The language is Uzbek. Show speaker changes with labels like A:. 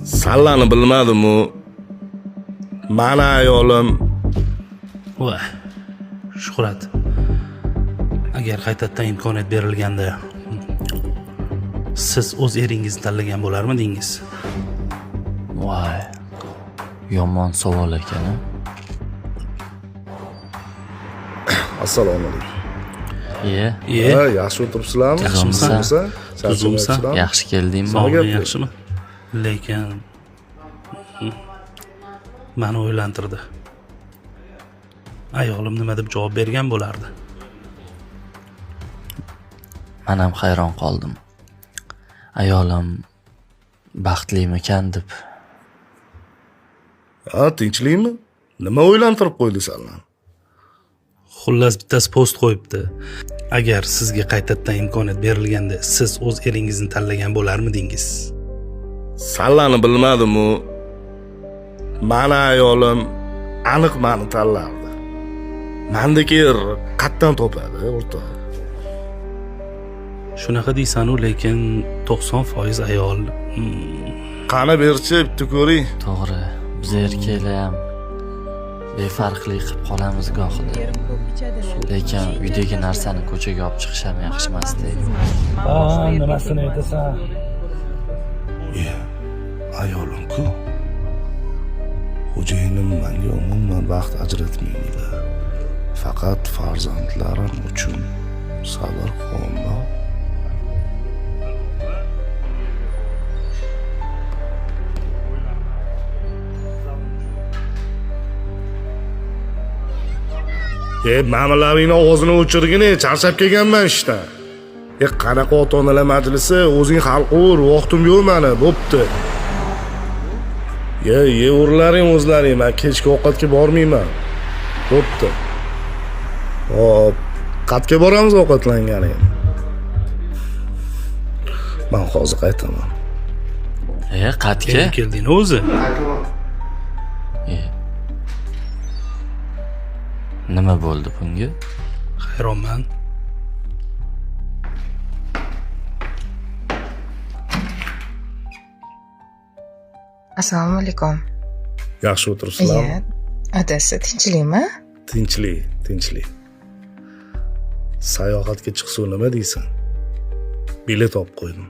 A: Sallani bilmadim-u. Mana ayolim.
B: Voy. Shuhrat. Agar qaytadan imkoniyat berilganda siz o'z eringizni tanlagan bo'larmidingiz?
C: Voy. Yomon savol ekan.
A: Assalomu alaykum. Yaxshi o'tiribsizlarmi?
C: Yaxshimisan?
B: Tuzumsan?
C: Yaxshi keldingmi?
B: Sog'lig'ing yaxshimi? Lekin meni o'ylantirdi. Ayolim nima deb javob bergan bo'lardi?
C: Men ham hayron qoldim. Ayolim baxtlimikan deb.
A: Tinchlikmi? Nima o'ylantirib qo'ydi senni?
B: Xullas bittasi post qo'yibdi. Agar sizga qaytadan imkoniyat berilganda siz o'z eringizni tanlagan bo'larmidingiz?
A: Sallani bilmadim-u. Mana ayolim aniq meni tanlardi. Mendagi er qatdan topadi, o'rtoq.
B: Shunaqa deysan-u, lekin 90% ayol.
A: Qani berchi, bitta ko'ring.
C: To'g'ri. Biz erkaklar ham befarqlik qilib qolamiz gohida. Lekin uydagi narsani ko'chaga olib chiqish ham yaxshi emas deydi.
B: Nimasini aytasan?
A: Ayolim-ku. Xo'jayinim menga umuman vaqt ajratmaydi. Faqat farzandlarim uchun sabr qilmoq. Ma'mularingni ovozini o'chirgin, charchab kelganman ishda. Qanaqa ota-onalar majlisi, o'zing hal qil, vaqtim yo'q meni, bo'pti. Yeverlaring o'zlaring, men kechki ovqatga bormayman. Bo'pti. Hop, qatga boramiz ovqatlanganing. Men hozir qaytaman.
C: Qatga?
B: Kelding o'zi?
C: Nima bo'ldi bunga?
B: Hayronman.
D: Assalomu alaykum.
A: Yaxshi o'tiribsizlarmi?
D: Adasi tinchlikmi?
A: Tinchlik. Sayohatga chiqsa nima deysan? Bilet olib qo'ydim.